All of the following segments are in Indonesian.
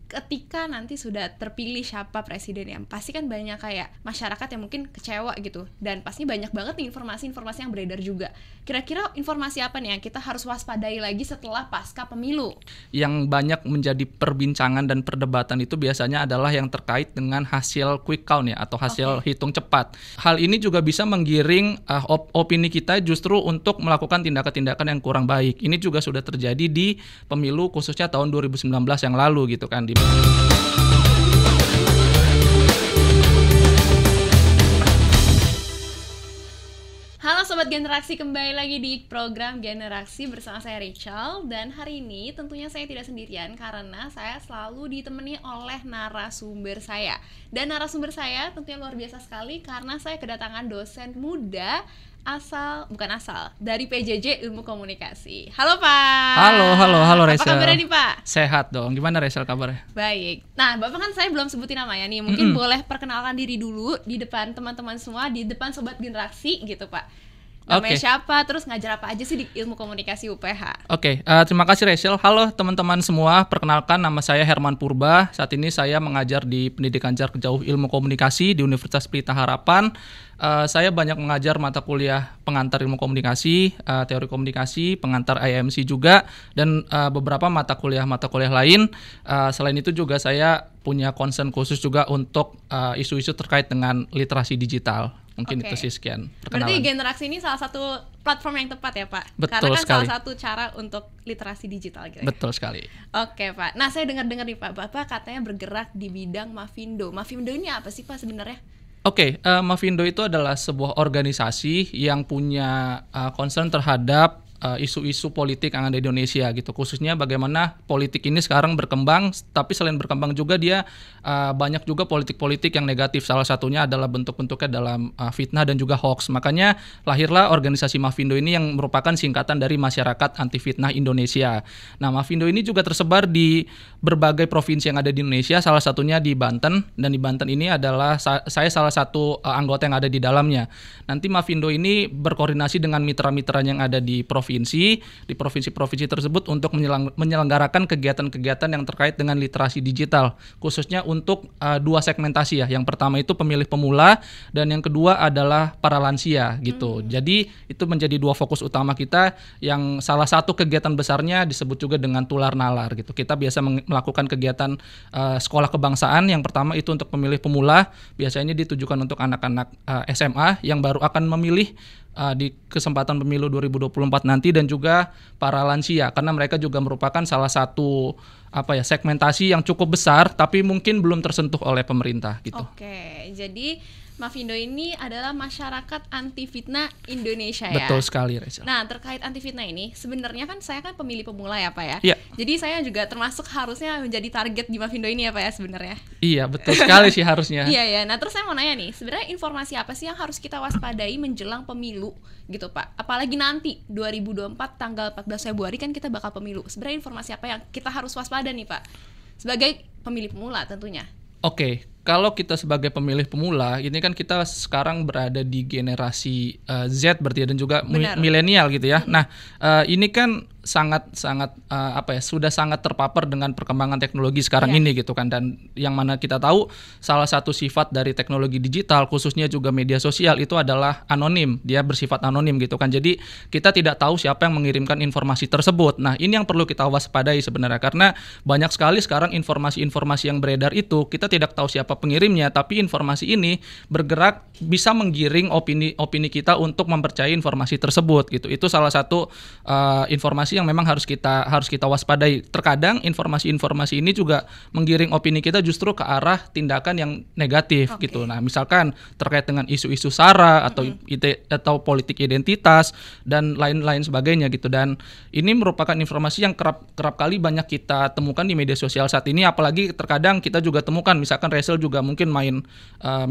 ketika nanti sudah terpilih siapa presidennya, pasti kan banyak kayak masyarakat yang mungkin kecewa gitu, dan pasti banyak banget nih informasi-informasi yang beredar juga. Kira-kira informasi apa nih yang kita harus waspadai lagi setelah pasca pemilu? Yang banyak menjadi perbincangan dan perdebatan itu biasanya adalah yang terkait dengan hasil quick count ya, atau hasil hitung cepat. Hal ini juga bisa menggiring opini kita justru untuk melakukan tindakan-tindakan yang kurang baik. Ini juga sudah terjadi di pemilu khususnya tahun 2019 yang lalu gitu kan. Halo Sobat Generaksi, kembali lagi di program Generaksi bersama saya Rachel. Dan hari ini tentunya saya tidak sendirian karena saya selalu ditemani oleh narasumber saya. Dan narasumber saya tentunya luar biasa sekali karena saya kedatangan dosen muda dari PJJ Ilmu Komunikasi. Halo Pak. Halo Rachel. Apa kabarnya nih Pak? Sehat dong. Gimana Rachel kabarnya? Baik. Nah Bapak kan saya belum sebutin namanya nih. Mungkin boleh perkenalkan diri dulu di depan teman-teman semua, di depan Sobat Generasi gitu Pak. Namanya siapa, terus ngajar apa aja sih di Ilmu Komunikasi UPH? Terima kasih Rachel. Halo teman-teman semua, perkenalkan nama saya Herman Purba. Saat ini saya mengajar di Pendidikan Jarak Jauh Ilmu Komunikasi di Universitas Pelita Harapan. Saya banyak mengajar mata kuliah pengantar ilmu komunikasi, teori komunikasi, pengantar IMC juga, dan beberapa mata kuliah lain. Selain itu juga saya punya concern khusus juga untuk isu-isu terkait dengan literasi digital. Mungkin itu sih sekian perkenalan. Berarti Generasi ini salah satu platform yang tepat ya Pak? Betul Karena kan sekali. salah satu cara untuk literasi digital gitu ya? Betul sekali. Oke Pak, nah saya dengar-dengar nih Pak, Bapak katanya bergerak di bidang Mavindo. Mavindo ini apa sih Pak sebenarnya? Mavindo itu adalah sebuah organisasi yang punya concern terhadap isu-isu politik yang ada di Indonesia gitu, khususnya bagaimana politik ini sekarang berkembang, tapi selain berkembang juga dia banyak juga politik-politik yang negatif. Salah satunya adalah bentuk-bentuknya dalam fitnah dan juga hoax. Makanya lahirlah organisasi Mavindo ini yang merupakan singkatan dari Masyarakat Anti Fitnah Indonesia. Nah, Mavindo ini juga tersebar di berbagai provinsi yang ada di Indonesia, salah satunya di Banten, dan di Banten ini adalah saya salah satu anggota yang ada di dalamnya. Nanti Mavindo ini berkoordinasi dengan mitra-mitra yang ada di provinsi-provinsi tersebut untuk menyelenggarakan kegiatan-kegiatan yang terkait dengan literasi digital, khususnya untuk dua segmentasi ya. Yang pertama itu pemilih pemula dan yang kedua adalah para lansia gitu. Jadi itu menjadi dua fokus utama kita, yang salah satu kegiatan besarnya disebut juga dengan tular nalar gitu. Kita biasa melakukan kegiatan sekolah kebangsaan. Yang pertama itu untuk pemilih pemula, biasanya ditujukan untuk anak-anak SMA yang baru akan memilih di kesempatan pemilu 2024 nanti, dan juga para lansia karena mereka juga merupakan salah satu segmentasi yang cukup besar tapi mungkin belum tersentuh oleh pemerintah gitu. Jadi Mavindo ini adalah Masyarakat Anti Fitnah Indonesia ya. Betul sekali Rachel. Nah terkait anti fitnah ini, sebenarnya kan saya kan pemilih pemula ya Pak ya. Iya. Jadi saya juga termasuk harusnya menjadi target di Mavindo ini ya Pak ya sebenarnya. Iya betul sekali sih harusnya. Iya. Nah terus saya mau nanya nih, sebenarnya informasi apa sih yang harus kita waspadai menjelang pemilu gitu Pak? Apalagi nanti 2024 tanggal 14 Februari kan kita bakal pemilu. Sebenarnya informasi apa yang kita harus waspada nih Pak? Sebagai pemilih pemula tentunya. Kalau kita sebagai pemilih pemula, ini kan kita sekarang berada di generasi Z berarti ya, dan juga milenial gitu ya. Nah, ini kan sudah sangat terpapar dengan perkembangan teknologi sekarang ini gitu kan, dan yang mana kita tahu salah satu sifat dari teknologi digital khususnya juga media sosial itu adalah anonim, dia bersifat anonim gitu kan. Jadi kita tidak tahu siapa yang mengirimkan informasi tersebut. Nah, ini yang perlu kita waspadai sebenarnya, karena banyak sekali sekarang informasi-informasi yang beredar itu kita tidak tahu siapa pengirimnya, tapi informasi ini bergerak bisa menggiring opini kita untuk mempercayai informasi tersebut gitu. Itu salah satu informasi yang memang harus kita waspadai. Terkadang informasi-informasi ini juga menggiring opini kita justru ke arah tindakan yang negatif gitu. Nah, misalkan terkait dengan isu-isu SARA atau politik identitas dan lain-lain sebagainya gitu. Dan ini merupakan informasi yang kerap kali banyak kita temukan di media sosial saat ini, apalagi terkadang kita juga temukan misalkan Rachel juga mungkin main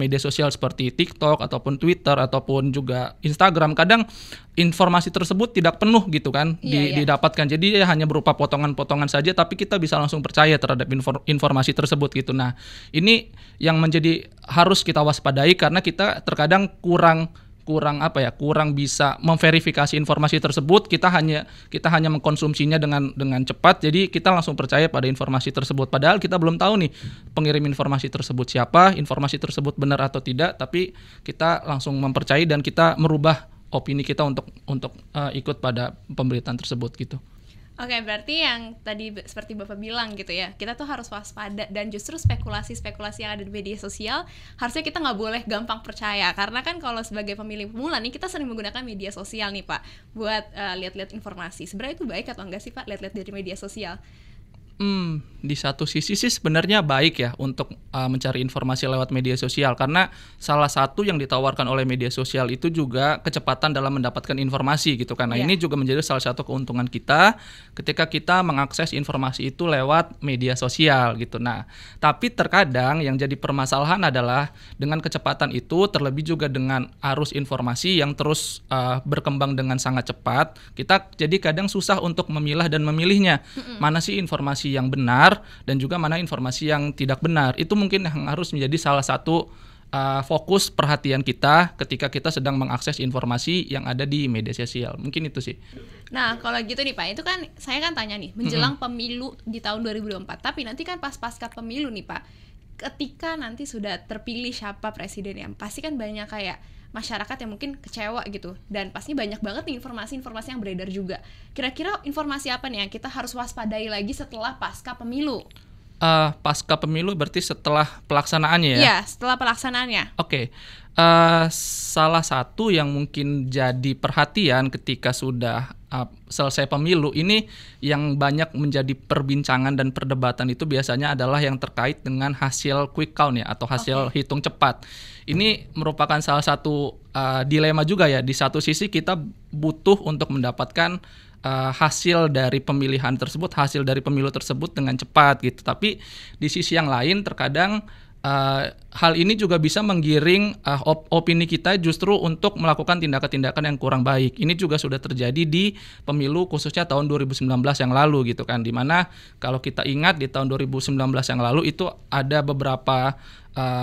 media sosial seperti TikTok ataupun Twitter ataupun juga Instagram. Kadang informasi tersebut tidak penuh gitu kan didapatkan. Jadi hanya berupa potongan-potongan saja, tapi kita bisa langsung percaya terhadap informasi tersebut gitu. Nah, ini yang menjadi harus kita waspadai karena kita terkadang kurang kurang bisa memverifikasi informasi tersebut. Kita hanya mengkonsumsinya dengan cepat, jadi kita langsung percaya pada informasi tersebut, padahal kita belum tahu nih pengirim informasi tersebut siapa, informasi tersebut benar atau tidak, tapi kita langsung mempercayai dan kita merubah opini kita untuk ikut pada pemberitaan tersebut gitu. Oke, berarti yang tadi seperti Bapak bilang gitu ya, kita tuh harus waspada, dan justru spekulasi-spekulasi yang ada di media sosial harusnya kita nggak boleh gampang percaya, karena kan kalau sebagai pemilih pemula nih, kita sering menggunakan media sosial nih Pak buat lihat-lihat informasi. Sebenarnya itu baik atau enggak sih Pak, lihat-lihat dari media sosial? Di satu sisi sih sebenarnya baik ya untuk mencari informasi lewat media sosial, karena salah satu yang ditawarkan oleh media sosial itu juga kecepatan dalam mendapatkan informasi gitu kan. Nah, ini juga menjadi salah satu keuntungan kita ketika kita mengakses informasi itu lewat media sosial gitu. Nah, tapi terkadang yang jadi permasalahan adalah dengan kecepatan itu, terlebih juga dengan arus informasi yang terus berkembang dengan sangat cepat, kita jadi kadang susah untuk memilah dan memilihnya. Mana sih informasi yang benar dan juga mana informasi yang tidak benar. Itu mungkin yang harus menjadi salah satu fokus perhatian kita ketika kita sedang mengakses informasi yang ada di media sosial. Mungkin itu sih. Nah, kalau gitu nih Pak, itu kan saya kan tanya nih, menjelang pemilu di tahun 2024, tapi nanti kan pasca pemilu nih Pak, ketika nanti sudah terpilih siapa presidennya, pasti kan banyak kayak masyarakat yang mungkin kecewa gitu, dan pasti banyak banget nih informasi-informasi yang beredar juga. Kira-kira informasi apa nih yang kita harus waspadai lagi setelah pasca pemilu? Pasca pemilu berarti setelah pelaksanaannya ya? Iya, setelah pelaksanaannya. Oke. Salah satu yang mungkin jadi perhatian ketika sudah selesai pemilu ini, yang banyak menjadi perbincangan dan perdebatan itu biasanya adalah yang terkait dengan hasil quick count ya, atau hasil hitung cepat. Ini merupakan salah satu dilema juga ya. Di satu sisi kita butuh untuk mendapatkan hasil dari pemilihan tersebut, hasil dari pemilu tersebut dengan cepat gitu. Tapi di sisi yang lain terkadang hal ini juga bisa menggiring opini kita justru untuk melakukan tindakan-tindakan yang kurang baik. Ini juga sudah terjadi di pemilu khususnya tahun 2019 yang lalu gitu kan, dimana kalau kita ingat di tahun 2019 yang lalu itu ada beberapa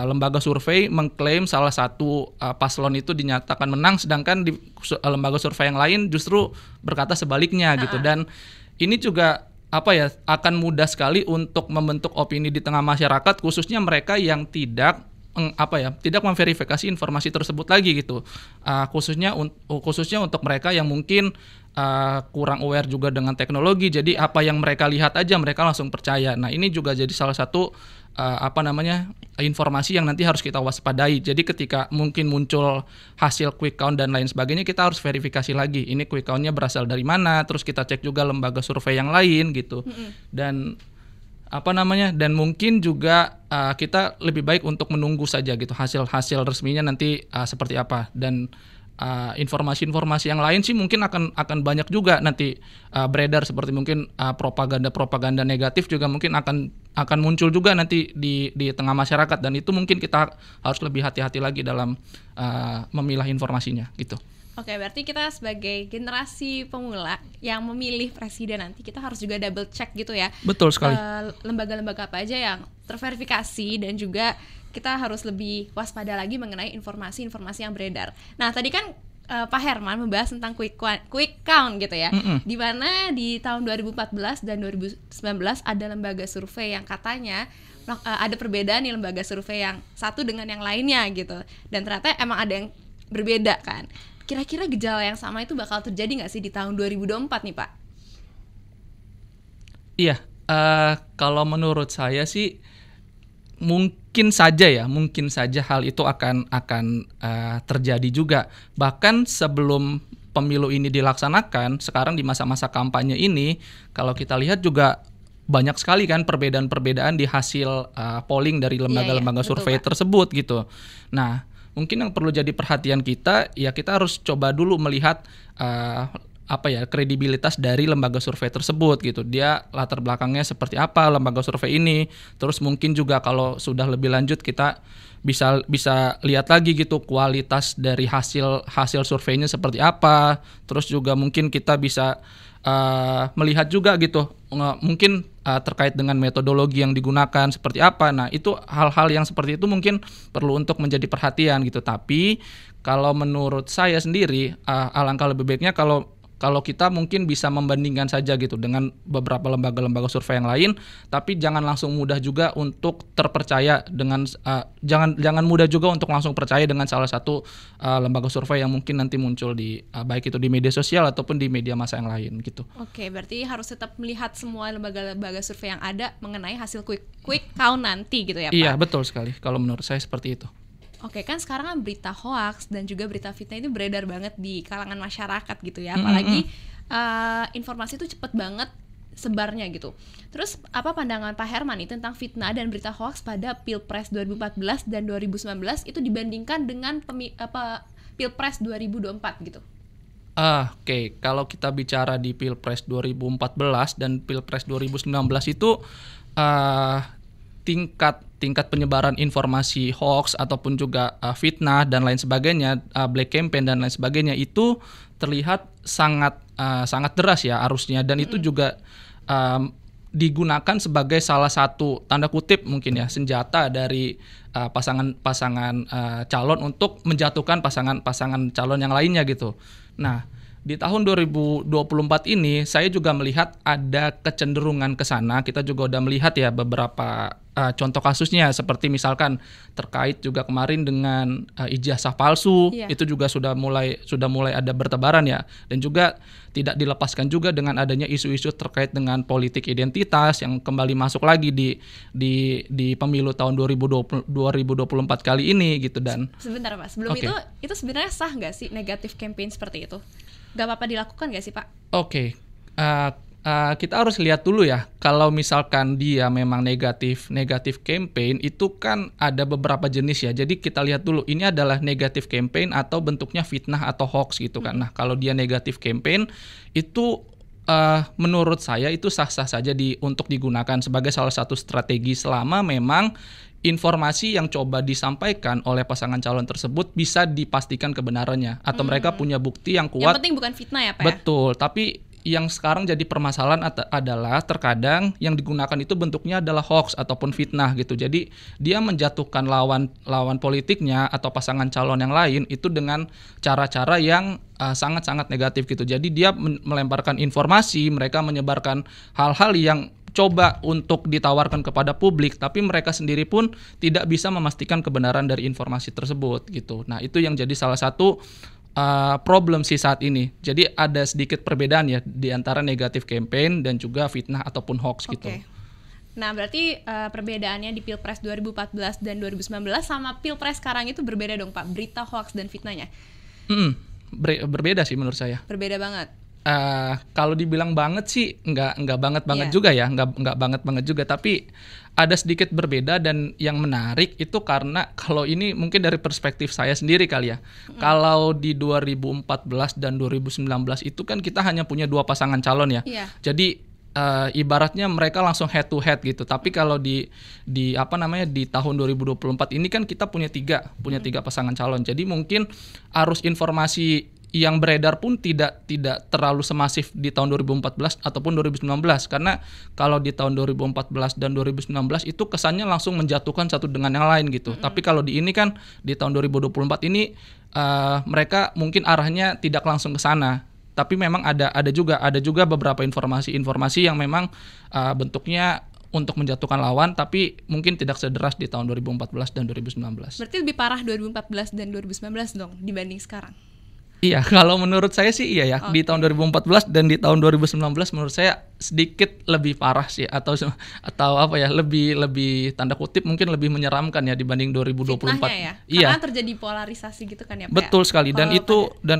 lembaga survei mengklaim salah satu paslon itu dinyatakan menang, sedangkan di lembaga survei yang lain justru berkata sebaliknya gitu. Dan ini juga akan mudah sekali untuk membentuk opini di tengah masyarakat, khususnya mereka yang tidak memverifikasi informasi tersebut lagi gitu. Khususnya untuk mereka yang mungkin kurang aware juga dengan teknologi, jadi apa yang mereka lihat aja mereka langsung percaya. Nah, ini juga jadi salah satu informasi yang nanti harus kita waspadai. Jadi ketika mungkin muncul hasil quick count dan lain sebagainya, kita harus verifikasi lagi ini quick count-nya berasal dari mana, terus kita cek juga lembaga survei yang lain gitu. Dan dan mungkin juga kita lebih baik untuk menunggu saja gitu hasil resminya nanti seperti apa. Dan informasi-informasi yang lain sih mungkin akan banyak juga nanti beredar, seperti mungkin propaganda negatif juga mungkin akan muncul juga nanti di tengah masyarakat, dan itu mungkin kita harus lebih hati-hati lagi dalam memilah informasinya gitu. Oke, berarti kita sebagai generasi pemula yang memilih presiden nanti, kita harus juga double check gitu ya. Betul sekali. Lembaga-lembaga apa aja yang terverifikasi, dan juga kita harus lebih waspada lagi mengenai informasi-informasi yang beredar. Nah, tadi kan Pak Herman membahas tentang quick count gitu ya. Di mana di tahun 2014 dan 2019 ada lembaga survei yang katanya ada perbedaan nih lembaga survei yang satu dengan yang lainnya gitu. Dan ternyata emang ada yang berbeda kan. Kira-kira gejala yang sama itu bakal terjadi nggak sih di tahun 2024 nih Pak? Iya, kalau menurut saya sih mungkin saja hal itu akan terjadi juga. Bahkan sebelum pemilu ini dilaksanakan, sekarang di masa-masa kampanye ini, kalau kita lihat juga banyak sekali kan perbedaan-perbedaan di hasil polling dari lembaga-lembaga survei tersebut gitu. Nah, mungkin yang perlu jadi perhatian kita, ya kita harus coba dulu melihat kredibilitas dari lembaga survei tersebut gitu. Dia latar belakangnya seperti apa lembaga survei ini. Terus mungkin juga kalau sudah lebih lanjut kita bisa lihat lagi gitu kualitas dari hasil surveinya seperti apa. Terus juga mungkin kita bisa melihat juga gitu mungkin terkait dengan metodologi yang digunakan seperti apa. Nah, itu hal-hal yang seperti itu mungkin perlu untuk menjadi perhatian gitu. Tapi kalau menurut saya sendiri alangkah lebih baiknya kalau kita mungkin bisa membandingkan saja gitu dengan beberapa lembaga-lembaga survei yang lain, tapi jangan langsung mudah juga untuk terpercaya dengan jangan mudah juga untuk langsung percaya dengan salah satu lembaga survei yang mungkin nanti muncul di baik itu di media sosial ataupun di media massa yang lain gitu. Oke, berarti harus tetap melihat semua lembaga-lembaga survei yang ada mengenai hasil quick count nanti gitu ya, Pak? Iya, betul sekali. Kalau menurut saya seperti itu. Oke, kan sekarang kan berita hoax dan juga berita fitnah itu beredar banget di kalangan masyarakat gitu ya. Apalagi informasi itu cepet banget sebarnya gitu. Terus apa pandangan Pak Herman nih tentang fitnah dan berita hoax pada Pilpres 2014 dan 2019 itu dibandingkan dengan Pilpres 2024 gitu? Oke, kalau kita bicara di Pilpres 2014 dan Pilpres 2019 itu tingkat penyebaran informasi hoax ataupun juga fitnah dan lain sebagainya, black campaign dan lain sebagainya itu terlihat sangat deras ya arusnya, dan itu juga digunakan sebagai salah satu tanda kutip mungkin ya senjata dari pasangan calon untuk menjatuhkan pasangan calon yang lainnya gitu. Nah, di tahun 2024 ini saya juga melihat ada kecenderungan ke sana. Kita juga udah melihat ya beberapa contoh kasusnya, seperti misalkan terkait juga kemarin dengan ijazah palsu. Itu juga sudah mulai ada bertebaran ya, dan juga tidak dilepaskan juga dengan adanya isu-isu terkait dengan politik identitas yang kembali masuk lagi di pemilu tahun 2024 kali ini gitu. Dan sebentar Pak, sebelum itu sebenarnya sah nggak sih negatif campaign seperti itu? Gak apa-apa dilakukan nggak sih Pak? Oke. Kita harus lihat dulu ya, kalau misalkan dia memang negatif campaign itu kan ada beberapa jenis ya. Jadi kita lihat dulu ini adalah negatif campaign atau bentuknya fitnah atau hoax gitu kan. Nah, kalau dia negatif campaign itu menurut saya itu sah-sah saja untuk digunakan sebagai salah satu strategi selama memang informasi yang coba disampaikan oleh pasangan calon tersebut bisa dipastikan kebenarannya atau mereka punya bukti yang kuat. Yang penting bukan fitnah ya Pak? Betul, tapi yang sekarang jadi permasalahan adalah terkadang yang digunakan itu bentuknya adalah hoax ataupun fitnah gitu. Jadi dia menjatuhkan lawan politiknya atau pasangan calon yang lain itu dengan cara-cara yang sangat-sangat negatif gitu. Jadi dia melemparkan informasi, mereka menyebarkan hal-hal yang coba untuk ditawarkan kepada publik, tapi mereka sendiri pun tidak bisa memastikan kebenaran dari informasi tersebut gitu. Nah, itu yang jadi salah satu problem sih saat ini. Jadi ada sedikit perbedaan ya di antara negatif campaign dan juga fitnah ataupun hoax gitu. Nah, berarti perbedaannya di Pilpres 2014 dan 2019 sama Pilpres sekarang itu berbeda dong Pak, berita hoax dan fitnahnya? Berbeda sih menurut saya. Berbeda banget. Kalau dibilang banget sih nggak banget juga ya, nggak banget juga, tapi ada sedikit berbeda. Dan yang menarik itu karena kalau ini mungkin dari perspektif saya sendiri kali ya, kalau di 2014 dan 2019 itu kan kita hanya punya 2 pasangan calon ya, jadi ibaratnya mereka langsung head to head gitu. Tapi kalau di tahun 2024 ini kan kita punya tiga pasangan calon, jadi mungkin arus informasi yang beredar pun tidak terlalu semasif di tahun 2014 ataupun 2019, karena kalau di tahun 2014 dan 2019 itu kesannya langsung menjatuhkan satu dengan yang lain gitu. Tapi kalau di ini kan di tahun 2024 ini mereka mungkin arahnya tidak langsung ke sana, tapi memang ada juga beberapa informasi yang memang bentuknya untuk menjatuhkan lawan, tapi mungkin tidak sederas di tahun 2014 dan 2019. Berarti lebih parah 2014 dan 2019 dong dibanding sekarang? Iya, kalau menurut saya sih iya ya. Di tahun 2014 dan di tahun 2019 menurut saya sedikit lebih parah sih, atau apa ya, lebih tanda kutip mungkin lebih menyeramkan ya dibanding 2024. Fitnahnya ya. Iya. Karena terjadi polarisasi gitu kan ya Pak? Betul sekali, dan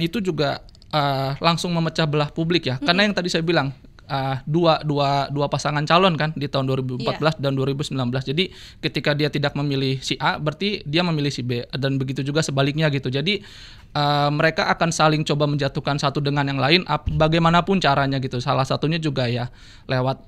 itu juga langsung memecah belah publik ya. Karena yang tadi saya bilang dua pasangan calon kan di tahun 2014 dan 2019. Jadi ketika dia tidak memilih si A, berarti dia memilih si B, dan begitu juga sebaliknya gitu. Jadi mereka akan saling coba menjatuhkan satu dengan yang lain bagaimanapun caranya gitu. Salah satunya juga ya lewat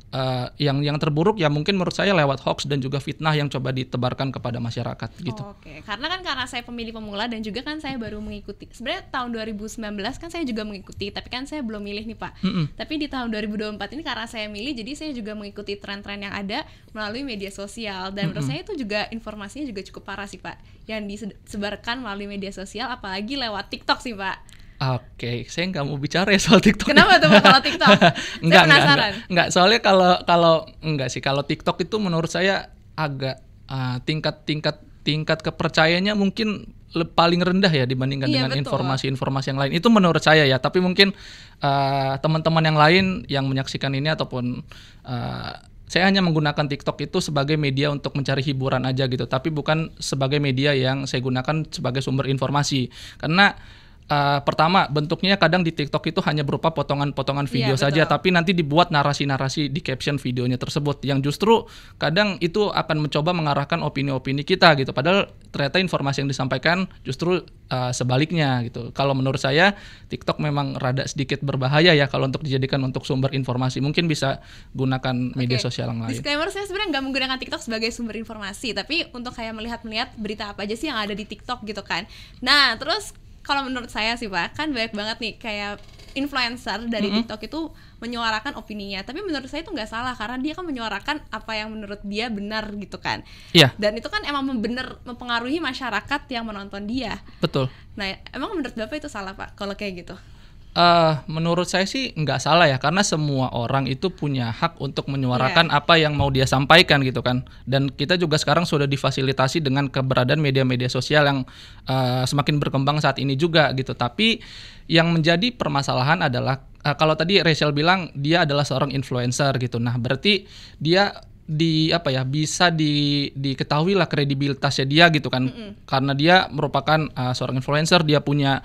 yang terburuk ya mungkin menurut saya lewat hoax dan juga fitnah yang coba ditebarkan kepada masyarakat gitu. Oke. Karena saya pemilih pemula dan juga kan saya baru mengikuti. Sebenarnya tahun 2019 kan saya juga mengikuti, tapi kan saya belum milih nih Pak. Tapi di tahun 2024 ini karena saya milih, jadi saya juga mengikuti tren-tren yang ada melalui media sosial, dan menurut saya itu juga informasinya juga cukup parah sih Pak, yang disebarkan melalui media sosial, apalagi lewat TikTok sih Pak. Oke, saya nggak mau bicara ya soal TikTok. Kenapa tuh Pak kalau TikTok? Enggak, soalnya kalau TikTok itu menurut saya agak tingkat kepercayaannya mungkin paling rendah ya dibandingkan dengan informasi-informasi yang lain. Itu menurut saya ya, tapi mungkin teman-teman yang lain yang menyaksikan ini ataupun saya hanya menggunakan TikTok itu sebagai media untuk mencari hiburan aja gitu, tapi bukan sebagai media yang saya gunakan sebagai sumber informasi. Karena pertama bentuknya kadang di TikTok itu hanya berupa potongan-potongan video saja, tapi nanti dibuat narasi-narasi di caption videonya tersebut yang justru kadang itu akan mencoba mengarahkan opini-opini kita gitu, padahal ternyata informasi yang disampaikan justru sebaliknya gitu. Kalau menurut saya TikTok memang rada sedikit berbahaya ya kalau untuk dijadikan untuk sumber informasi, mungkin bisa gunakan media sosial yang lain. Disclaimer, saya sebenarnya nggak menggunakan TikTok sebagai sumber informasi, tapi untuk kayak melihat berita apa aja sih yang ada di TikTok gitu kan. Nah terus kalau menurut saya sih Pak, kan banyak banget nih kayak influencer dari TikTok itu menyuarakan opininya, tapi menurut saya itu nggak salah karena dia kan menyuarakan apa yang menurut dia benar gitu kan. Iya. Dan itu kan emang benar mempengaruhi masyarakat yang menonton dia. Betul. Nah, emang menurut Bapak itu salah Pak kalau kayak gitu? Menurut saya sih nggak salah ya, karena semua orang itu punya hak untuk menyuarakan apa yang mau dia sampaikan gitu kan. Dan kita juga sekarang sudah difasilitasi dengan keberadaan media-media sosial yang semakin berkembang saat ini juga gitu. Tapi yang menjadi permasalahan adalah kalau tadi Rachel bilang dia adalah seorang influencer gitu. Nah, berarti dia bisa diketahui lah kredibilitasnya dia gitu kan, karena dia merupakan seorang influencer, dia punya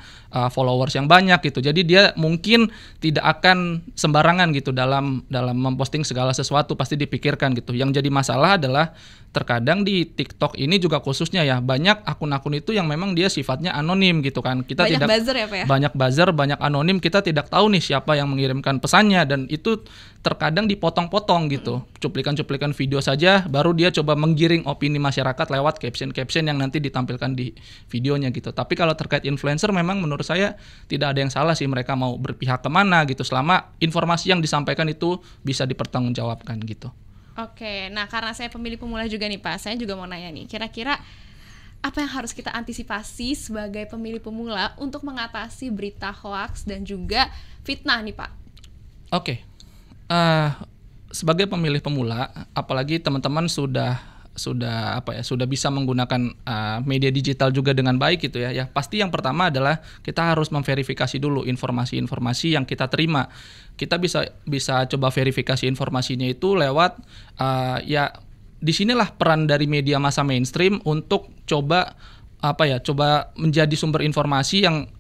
followers yang banyak gitu, jadi dia mungkin tidak akan sembarangan gitu dalam memposting segala sesuatu, pasti dipikirkan gitu. Yang jadi masalah adalah terkadang di TikTok ini juga khususnya ya banyak akun-akun itu yang memang dia sifatnya anonim gitu kan. Kita banyak buzzer ya Pak ya? Banyak buzzer, banyak anonim, kita tidak tahu nih siapa yang mengirimkan pesannya, dan itu terkadang dipotong-potong gitu. Cuplikan-cuplikan video saja baru dia coba menggiring opini masyarakat lewat caption-caption yang nanti ditampilkan di videonya gitu. Tapi kalau terkait influencer memang menurut saya tidak ada yang salah sih, mereka mau berpihak kemana gitu selama informasi yang disampaikan itu bisa dipertanggungjawabkan gitu. Oke, nah karena saya pemilih pemula juga nih Pak, saya juga mau nanya nih, kira-kira apa yang harus kita antisipasi sebagai pemilih pemula untuk mengatasi berita hoax dan juga fitnah nih Pak? Oke, sebagai pemilih pemula, apalagi teman-teman sudah bisa menggunakan media digital juga dengan baik gitu ya. Pasti yang pertama adalah kita harus memverifikasi dulu informasi-informasi yang kita terima. Kita bisa coba verifikasi informasinya itu lewat disinilah peran dari media massa mainstream untuk coba menjadi sumber informasi yang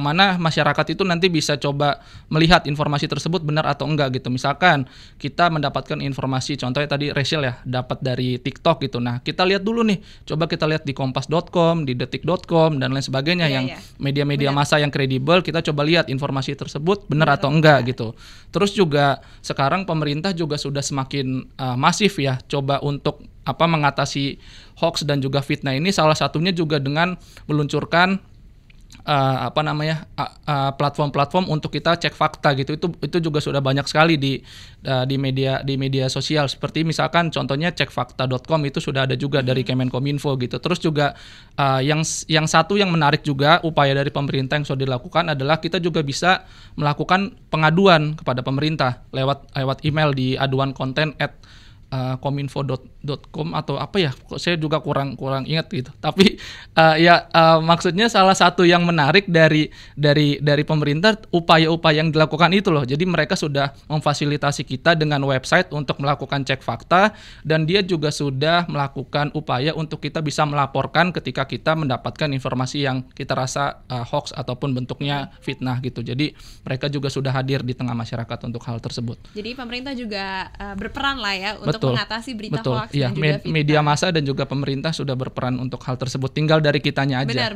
mana masyarakat itu nanti bisa coba melihat informasi tersebut benar atau enggak gitu. Misalkan kita mendapatkan informasi, contohnya tadi Rachel ya dapat dari TikTok gitu. Nah, kita lihat dulu nih, coba kita lihat di kompas.com, di detik.com dan lain sebagainya yang media-media massa yang kredibel, kita coba lihat informasi tersebut benar atau enggak gitu. Terus juga sekarang pemerintah juga sudah semakin masif ya coba untuk mengatasi hoax dan juga fitnah ini, salah satunya juga dengan meluncurkan platform-platform untuk kita cek fakta gitu. Itu juga sudah banyak sekali di media sosial, seperti misalkan contohnya cekfakta.com itu sudah ada juga dari Kemenkominfo gitu. Terus juga yang satu yang menarik juga upaya dari pemerintah yang sudah dilakukan adalah kita juga bisa melakukan pengaduan kepada pemerintah lewat email di aduankonten@kominfo.com atau apa ya, saya juga kurang ingat gitu. Tapi maksudnya salah satu yang menarik dari pemerintah upaya-upaya yang dilakukan itu loh. Jadi mereka sudah memfasilitasi kita dengan website untuk melakukan cek fakta, dan dia juga sudah melakukan upaya untuk kita bisa melaporkan ketika kita mendapatkan informasi yang kita rasa hoax ataupun bentuknya fitnah gitu. Jadi mereka juga sudah hadir di tengah masyarakat untuk hal tersebut. Jadi pemerintah juga berperan lah ya untuk mengatasi berita hoax dan juga fitnah. Media massa dan juga pemerintah sudah berperan untuk hal tersebut. Tinggal dari kitanya aja. Benar.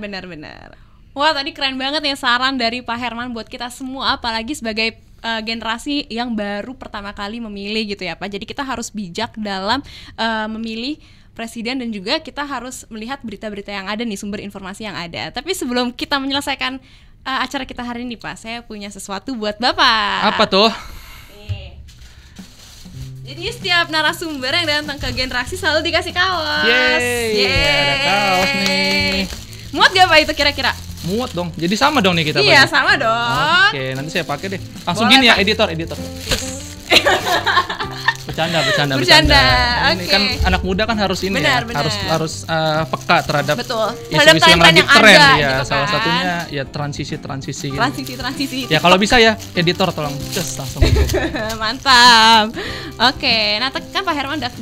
Wah, tadi keren banget ya saran dari Pak Herman buat kita semua, apalagi sebagai generasi yang baru pertama kali memilih gitu ya Pak. Jadi kita harus bijak dalam memilih presiden dan juga kita harus melihat berita-berita yang ada nih, sumber informasi yang ada. Tapi sebelum kita menyelesaikan acara kita hari ini Pak, saya punya sesuatu buat Bapak. Apa tuh? Jadi setiap narasumber yang datang ke Generaksi selalu dikasih kaos. Yeay. Ada kaos nih. Muat gak Pak itu kira-kira? Muat dong. Jadi sama dong nih kita. Iya, sama dong. Oke, nanti saya pakai deh. Langsung boleh, gini ya, Pak. editor. Bercanda. Oke. Ini kan anak muda kan harus ini Benar. harus peka terhadap Betul. isu-isu yang lagi tren ada, ya. gitu Salah kan. satunya ya transisi. Transisi. Ya kalau bisa ya editor tolong langsung. Mantap. Oke, nah kan Pak Herman udah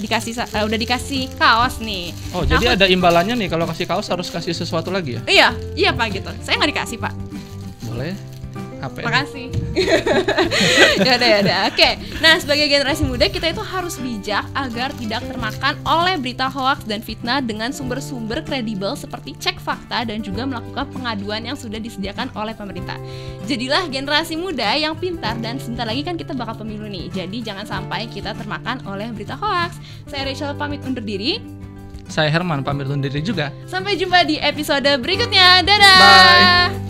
dikasih kaos nih. Oh, jadi ada imbalannya nih kalau kasih kaos harus kasih sesuatu lagi ya? Iya Pak gitu. Saya nggak dikasih Pak. Boleh. Apa ya? Makasih. Yaudah. Oke. Nah, sebagai generasi muda kita itu harus bijak agar tidak termakan oleh berita hoaks dan fitnah dengan sumber-sumber kredibel seperti cek fakta dan juga melakukan pengaduan yang sudah disediakan oleh pemerintah. Jadilah generasi muda yang pintar dan sebentar lagi kan kita bakal pemilu nih. Jadi jangan sampai kita termakan oleh berita hoaks. Saya Rachel pamit undur diri. Saya Herman pamit undur diri juga. Sampai jumpa di episode berikutnya. Dadah. Bye.